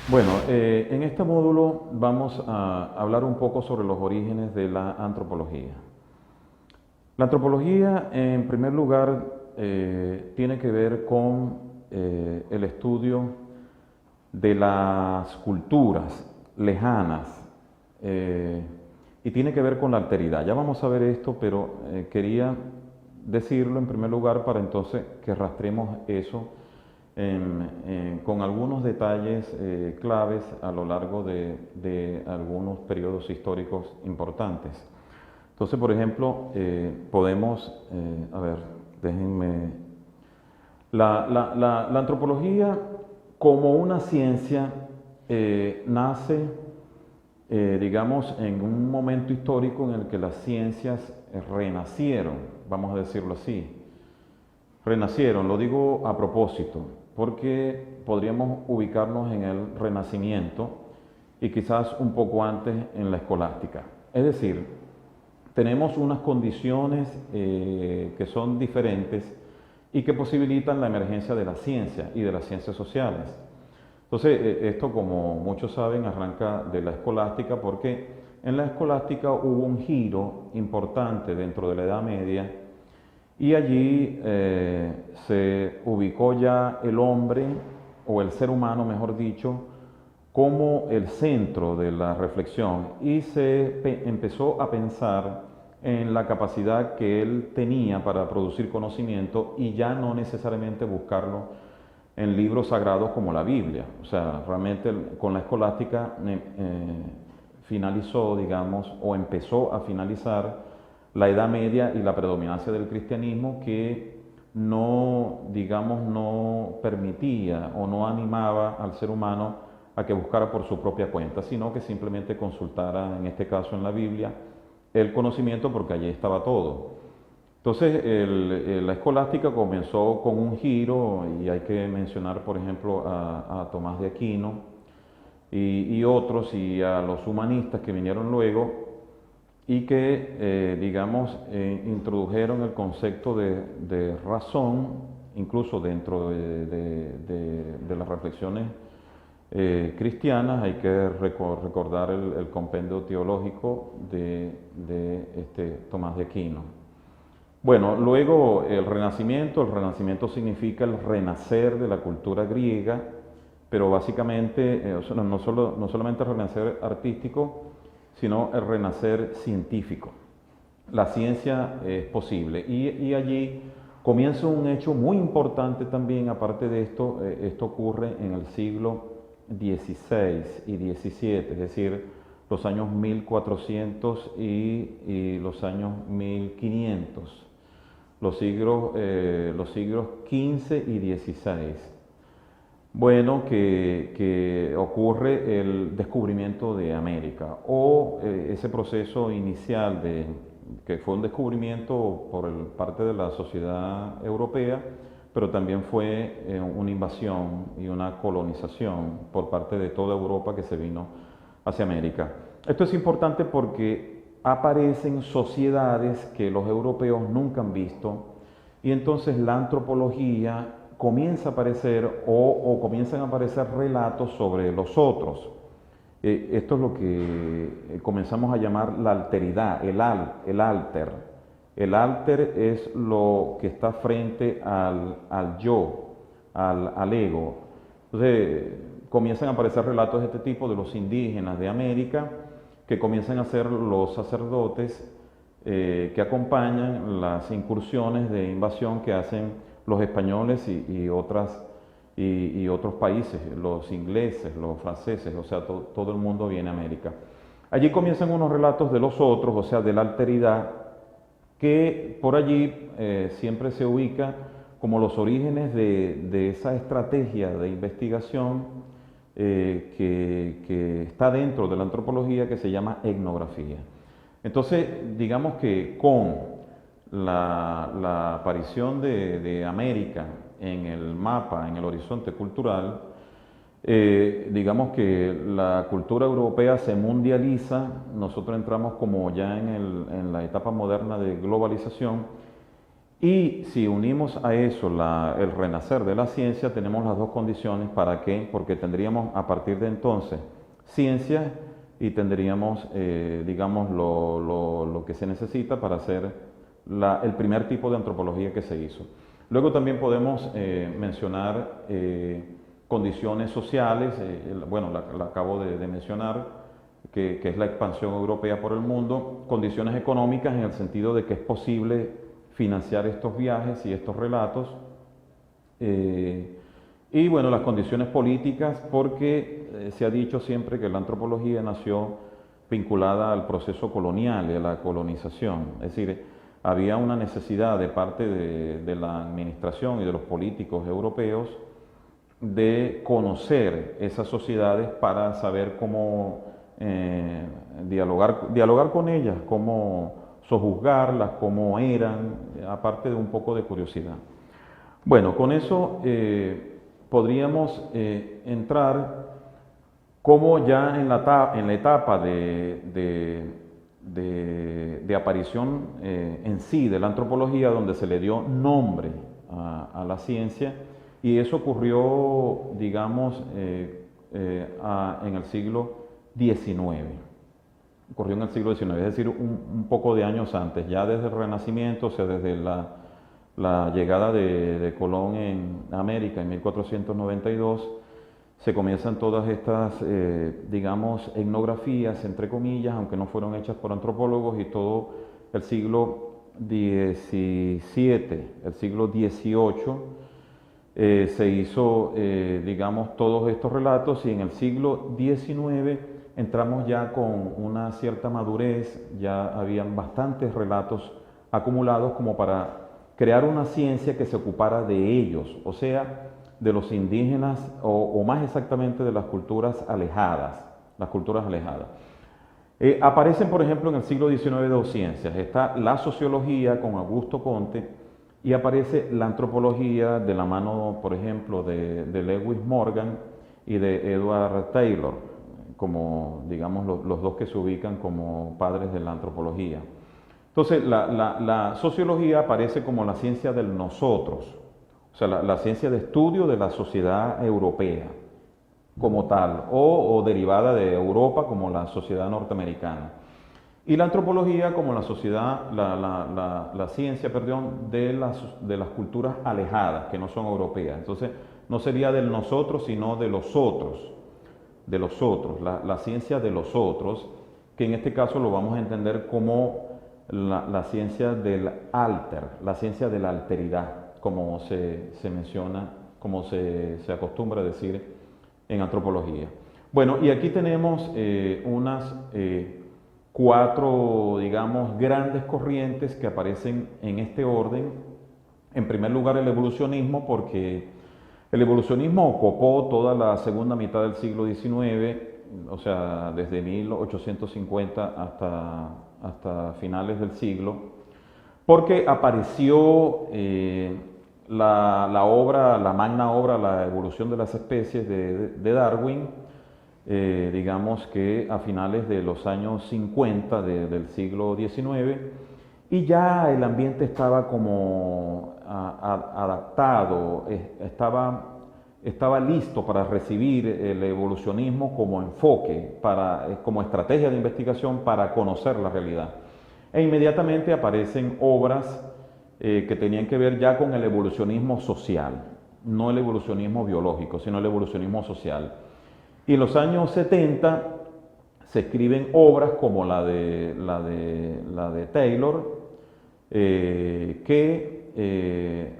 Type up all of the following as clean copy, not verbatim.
Bueno, en este módulo vamos a hablar un poco sobre los orígenes de la antropología. La antropología, en primer lugar, tiene que ver con el estudio de las culturas lejanas eh, y tiene que ver con la alteridad. Ya vamos a ver esto, pero quería decirlo en primer lugar para entonces que rastremos eso con algunos detalles claves a lo largo de algunos periodos históricos importantes. Entonces, por ejemplo, podemos, a ver, déjenme, la antropología como una ciencia nace, digamos, en un momento histórico en el que las ciencias renacieron, vamos a decirlo así. Renacieron, lo digo a propósito, porque podríamos ubicarnos en el Renacimiento y quizás un poco antes en la escolástica. Es decir, tenemos unas condiciones que son diferentes y que posibilitan la emergencia de la ciencia y de las ciencias sociales. Entonces, esto, como muchos saben, arranca de la escolástica porque en la escolástica hubo un giro importante dentro de la Edad Media y allí se ubicó ya el hombre, o el ser humano, mejor dicho, como el centro de la reflexión y se empezó a pensar en la capacidad que él tenía para producir conocimiento y ya no necesariamente buscarlo en libros sagrados como la Biblia. O sea, realmente con la escolástica finalizó, digamos, o empezó a finalizar la Edad Media y la predominancia del cristianismo que no, digamos, no permitía o no animaba al ser humano a que buscara por su propia cuenta, sino que simplemente consultara, en este caso en la Biblia, el conocimiento porque allí estaba todo. Entonces, la escolástica comenzó con un giro, y hay que mencionar, por ejemplo, a Tomás de Aquino y otros, y a los humanistas que vinieron luego, y que, digamos, introdujeron el concepto de razón, incluso dentro de las reflexiones cristianas. Hay que recordar el compendio teológico de Tomás de Aquino. Bueno, luego el Renacimiento significa el renacer de la cultura griega, pero básicamente, o sea, no solamente el renacer artístico, sino el renacer científico. La ciencia es posible y allí comienza un hecho muy importante también. Aparte de esto, esto ocurre en el siglo XVI y XVII, es decir, los años 1400 y los años 1500, los siglos XV y XVI. Bueno, que ocurre el descubrimiento de América o ese proceso inicial que fue un descubrimiento por parte de la sociedad europea, pero también fue una invasión y una colonización por parte de toda Europa que se vino hacia América. Esto es importante porque aparecen sociedades que los europeos nunca han visto y entonces la antropología comienza a aparecer o comienzan a aparecer relatos sobre los otros. Esto es lo que comenzamos a llamar la alteridad, el alter. El alter es lo que está frente al yo, al ego. Entonces comienzan a aparecer relatos de este tipo de los indígenas de América, que comienzan a ser los sacerdotes que acompañan las incursiones de invasión que hacen los españoles y otros países, los ingleses, los franceses, o sea, todo el mundo viene a América. Allí comienzan unos relatos de los otros, o sea, de la alteridad, que por allí siempre se ubica como los orígenes de esa estrategia de investigación que está dentro de la antropología, que se llama etnografía. Entonces, digamos que con la aparición de América en el mapa, en el horizonte cultural, digamos que la cultura europea se mundializa. Nosotros entramos como ya en la etapa moderna de globalización Y si unimos a eso el renacer de la ciencia, tenemos las dos condiciones para qué, porque tendríamos a partir de entonces ciencia y tendríamos, digamos, lo que se necesita para hacer el primer tipo de antropología que se hizo. Luego también podemos mencionar condiciones sociales, bueno, la acabo de mencionar, que es la expansión europea por el mundo, condiciones económicas en el sentido de que es posible financiar estos viajes y estos relatos, y bueno, las condiciones políticas, porque se ha dicho siempre que la antropología nació vinculada al proceso colonial y a la colonización, es decir, había una necesidad de parte de la administración y de los políticos europeos de conocer esas sociedades para saber cómo dialogar con ellas, cómo sojuzgarlas, cómo eran, aparte de un poco de curiosidad. Bueno, con eso podríamos entrar como ya en la etapa de aparición en sí de la antropología, donde se le dio nombre a la ciencia, y eso ocurrió, digamos, en el siglo XIX. Ocurrió en el siglo XIX, es decir, un poco de años antes, ya desde el Renacimiento, o sea, desde la llegada de Colón en América en 1492, se comienzan todas estas, digamos, etnografías, entre comillas, aunque no fueron hechas por antropólogos, y todo el siglo XVII, el siglo XVIII, se hizo, digamos, todos estos relatos, y en el siglo XIX entramos ya con una cierta madurez, ya habían bastantes relatos acumulados como para crear una ciencia que se ocupara de ellos, o sea, de los indígenas, o más exactamente de las culturas alejadas, aparecen, por ejemplo, en el siglo XIX dos ciencias. Está la sociología con Augusto Comte, y aparece la antropología de la mano, por ejemplo, de Lewis Morgan y de Edward Taylor, como, digamos, los dos que se ubican como padres de la antropología. Entonces, la sociología aparece como la ciencia del nosotros, o sea, la ciencia de estudio de la sociedad europea como tal, o derivada de Europa como la sociedad norteamericana. Y la antropología como la sociedad, la ciencia, perdón, de las culturas alejadas, que no son europeas. Entonces, no sería del nosotros, sino de los otros, la ciencia de los otros, que en este caso lo vamos a entender como la ciencia del alter, la ciencia de la alteridad, como se menciona, como se acostumbra a decir en antropología. Bueno, y aquí tenemos unas cuatro, digamos, grandes corrientes que aparecen en este orden. En primer lugar, el evolucionismo, porque el evolucionismo ocupó toda la segunda mitad del siglo XIX, o sea, desde 1850 hasta finales del siglo, porque apareció la magna obra, La evolución de las especies de Darwin, digamos que a finales de los años 50 del siglo XIX, y ya el ambiente estaba como adaptado, estaba listo para recibir el evolucionismo como enfoque, como estrategia de investigación para conocer la realidad. E inmediatamente aparecen obras que tenían que ver ya con el evolucionismo social, no el evolucionismo biológico, sino el evolucionismo social. Y en los años 70 se escriben obras como la de Taylor, que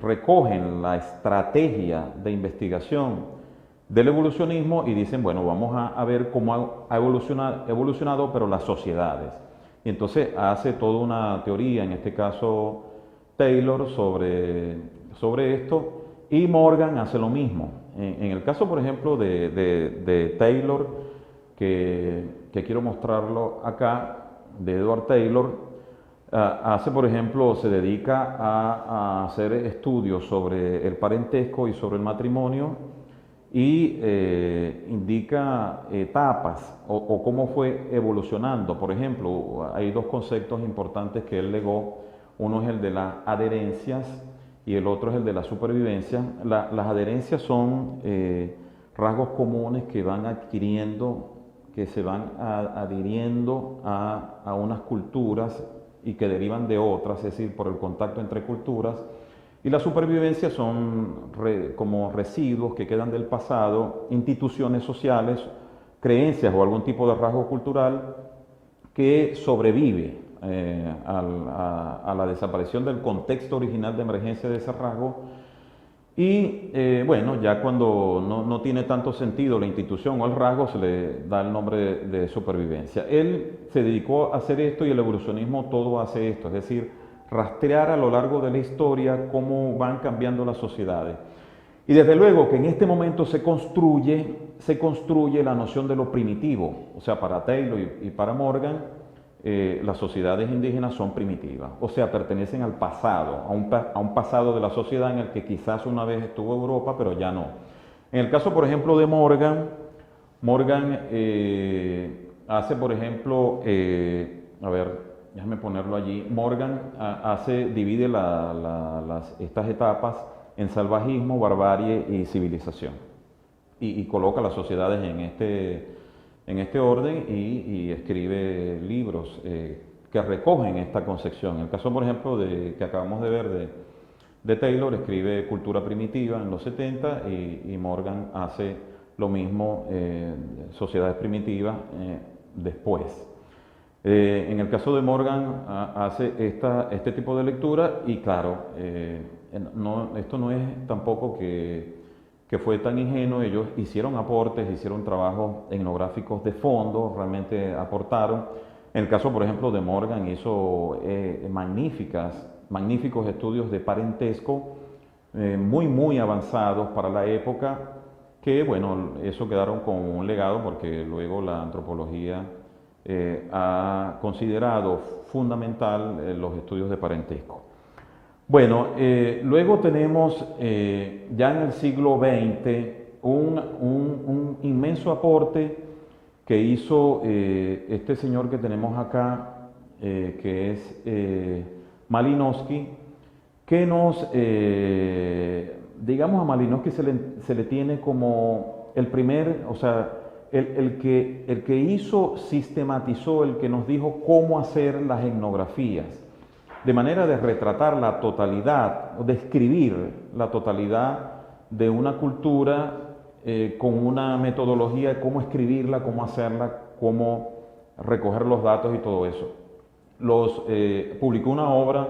recogen la estrategia de investigación del evolucionismo y dicen, bueno, vamos a ver cómo ha evolucionado, pero las sociedades. Y entonces hace toda una teoría, en este caso Taylor, sobre esto, y Morgan hace lo mismo. En el caso, por ejemplo, de Taylor, que quiero mostrarlo acá, de Edward Taylor, por ejemplo, se dedica a hacer estudios sobre el parentesco y sobre el matrimonio, y indica etapas o cómo fue evolucionando. Por ejemplo, hay dos conceptos importantes que él legó. Uno es el de las adherencias y el otro es el de la supervivencia. Las adherencias son rasgos comunes que van adquiriendo, que se van adhiriendo a unas culturas y que derivan de otras, es decir, por el contacto entre culturas. Y la supervivencia son como residuos que quedan del pasado, instituciones sociales, creencias o algún tipo de rasgo cultural que sobrevive a la desaparición del contexto original de emergencia de ese rasgo. Y bueno, ya cuando no tiene tanto sentido la institución o el rasgo, se le da el nombre de supervivencia. Él se dedicó a hacer esto y el evolucionismo todo hace esto, es decir, rastrear a lo largo de la historia cómo van cambiando las sociedades. Y desde luego que en este momento se construye la noción de lo primitivo. O sea, para Taylor y para Morgan, las sociedades indígenas son primitivas. O sea, pertenecen al pasado, a un pasado de la sociedad en el que quizás una vez estuvo Europa, pero ya no. En el caso, por ejemplo, de Morgan hace, por ejemplo, a ver, déjame ponerlo allí. Morgan divide estas etapas en salvajismo, barbarie y civilización. Y coloca las sociedades en este orden y escribe libros que recogen esta concepción. En el caso, por ejemplo, que acabamos de ver de Taylor, escribe Cultura Primitiva en los 70 y Morgan hace lo mismo, Sociedades Primitivas, después. En el caso de Morgan hace este tipo de lectura y claro, esto no es tampoco que fue tan ingenuo. Ellos hicieron aportes, hicieron trabajos etnográficos de fondo, realmente aportaron. En el caso, por ejemplo, de Morgan hizo magníficos estudios de parentesco, muy avanzados para la época, que bueno, eso quedaron con un legado porque luego la antropología ha considerado fundamental los estudios de parentesco. Bueno, luego tenemos ya en el siglo XX un inmenso aporte que hizo este señor que tenemos acá, que es Malinowski, que digamos a Malinowski se le tiene como el primer, o sea, el que sistematizó, el que nos dijo cómo hacer las etnografías, de manera de retratar la totalidad, o describir la totalidad de una cultura con una metodología de cómo escribirla, cómo hacerla, cómo recoger los datos y todo eso. Publicó una obra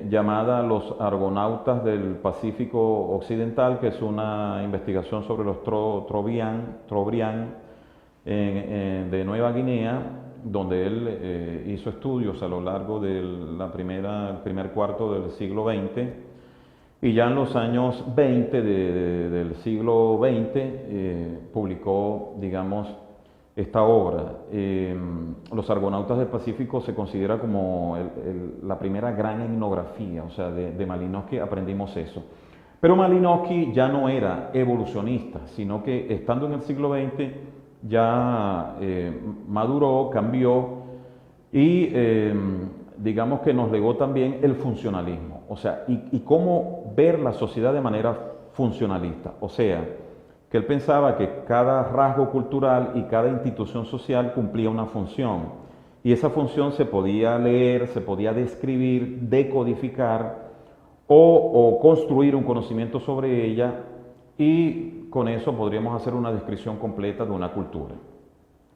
llamada Los Argonautas del Pacífico Occidental, que es una investigación sobre los Trobriand de Nueva Guinea, donde él hizo estudios a lo largo del primer cuarto del siglo XX, y ya en los años 20 del siglo XX publicó, digamos, esta obra. Los Argonautas del Pacífico se considera como la primera gran etnografía, o sea, de Malinowski aprendimos eso. Pero Malinowski ya no era evolucionista, sino que estando en el siglo XX ya maduró, cambió y digamos que nos legó también el funcionalismo, o sea, y cómo ver la sociedad de manera funcionalista, o sea, que él pensaba que cada rasgo cultural y cada institución social cumplía una función, y esa función se podía leer, se podía describir, decodificar o construir un conocimiento sobre ella, y con eso podríamos hacer una descripción completa de una cultura.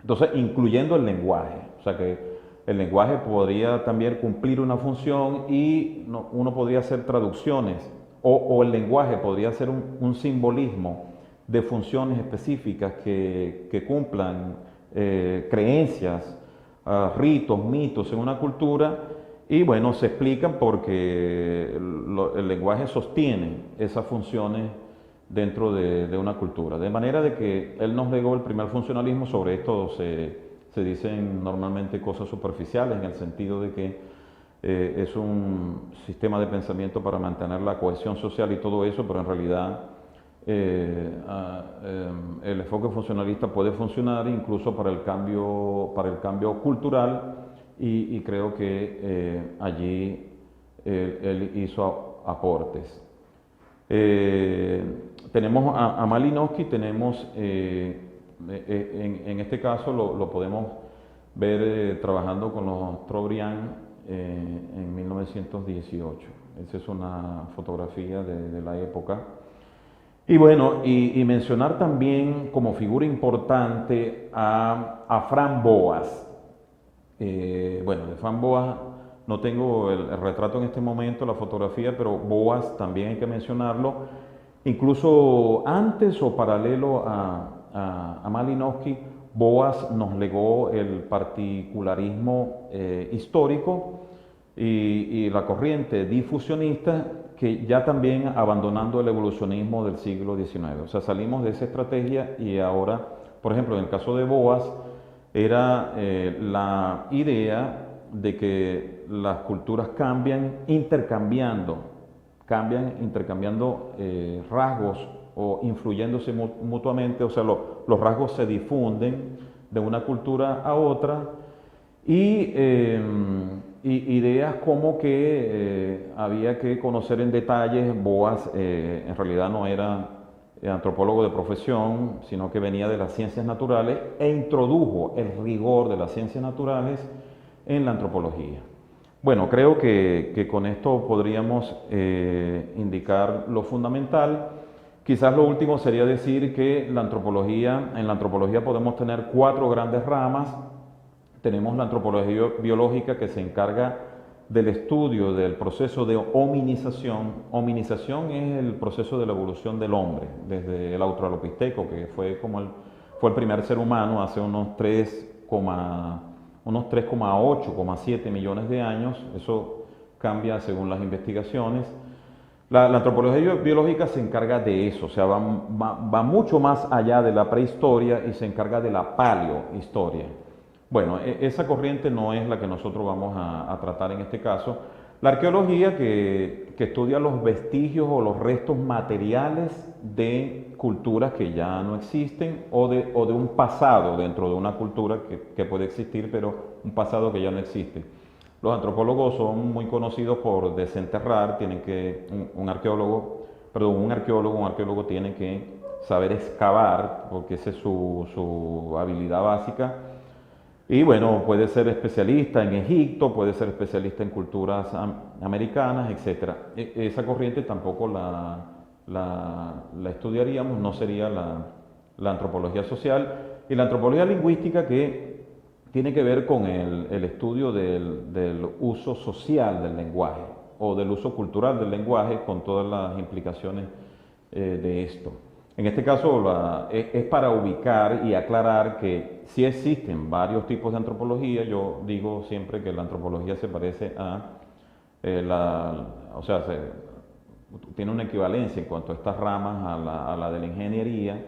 Entonces, incluyendo el lenguaje, o sea que el lenguaje podría también cumplir una función y uno podría hacer traducciones, o el lenguaje podría ser un simbolismo de funciones específicas que cumplan creencias, ritos, mitos en una cultura, y bueno, se explican porque el lenguaje sostiene esas funciones dentro de una cultura. De manera de que él nos legó el primer funcionalismo. Sobre esto se dicen normalmente cosas superficiales, en el sentido de que es un sistema de pensamiento para mantener la cohesión social y todo eso, pero en realidad el enfoque funcionalista puede funcionar incluso para el cambio cultural y creo que allí él hizo aportes. Tenemos a Malinowski, tenemos, en este caso lo podemos ver trabajando con los Trobriand en 1918. Esa es una fotografía de la época. Y bueno, y mencionar también como figura importante a Fran Boas. Bueno, de Fran Boas no tengo el retrato en este momento, la fotografía, pero Boas también hay que mencionarlo. Incluso antes o paralelo a Malinowski, Boas nos legó el particularismo histórico y la corriente difusionista, que ya también abandonando el evolucionismo del siglo XIX. O sea, salimos de esa estrategia y ahora, por ejemplo, en el caso de Boas, era la idea de que las culturas cambian intercambiando rasgos o influyéndose mutuamente, o sea, los rasgos se difunden de una cultura a otra y ideas como que había que conocer en detalle. Boas en realidad no era antropólogo de profesión, sino que venía de las ciencias naturales e introdujo el rigor de las ciencias naturales en la antropología. Bueno, creo que con esto podríamos indicar lo fundamental. Quizás lo último sería decir que en la antropología podemos tener 4 grandes ramas. Tenemos la antropología biológica, que se encarga del estudio del proceso de hominización. Hominización es el proceso de la evolución del hombre, desde el australopiteco, que fue el primer ser humano hace unos 3,8,7 millones de años. Eso cambia según las investigaciones. La antropología biológica se encarga de eso, o sea, va mucho más allá de la prehistoria y se encarga de la paleohistoria. Bueno, esa corriente no es la que nosotros vamos a tratar en este caso. La arqueología, que estudia los vestigios o los restos materiales de culturas que ya no existen o de un pasado dentro de una cultura que puede existir, pero un pasado que ya no existe. Los antropólogos son muy conocidos por desenterrar. Un arqueólogo tiene que saber excavar, porque esa es su habilidad básica. Y bueno, puede ser especialista en Egipto, puede ser especialista en culturas americanas, etc. Esa corriente tampoco la estudiaríamos, no sería la antropología social. Y la antropología lingüística, que tiene que ver con el estudio del uso social del lenguaje o del uso cultural del lenguaje, con todas las implicaciones de esto. En este caso es para ubicar y aclarar que sí existen varios tipos de antropología. Yo digo siempre que la antropología se parece tiene una equivalencia en cuanto a estas ramas a la de la ingeniería,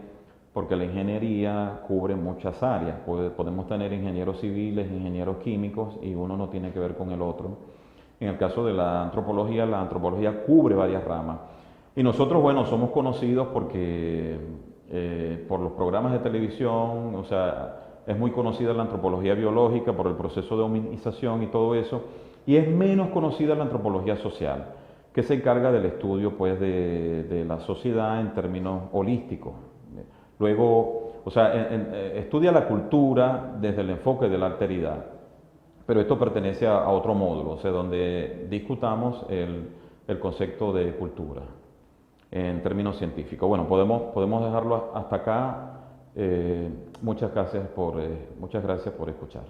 porque la ingeniería cubre muchas áreas. Podemos tener ingenieros civiles, ingenieros químicos, y uno no tiene que ver con el otro. En el caso de la antropología cubre varias ramas. Y nosotros, bueno, somos conocidos porque por los programas de televisión, o sea, es muy conocida la antropología biológica por el proceso de hominización y todo eso, y es menos conocida la antropología social, que se encarga del estudio, pues, de la sociedad en términos holísticos. Luego, o sea, estudia la cultura desde el enfoque de la alteridad, pero esto pertenece a otro módulo, o sea, donde discutamos el concepto de cultura en términos científicos. Bueno, podemos dejarlo hasta acá. Muchas gracias por escuchar.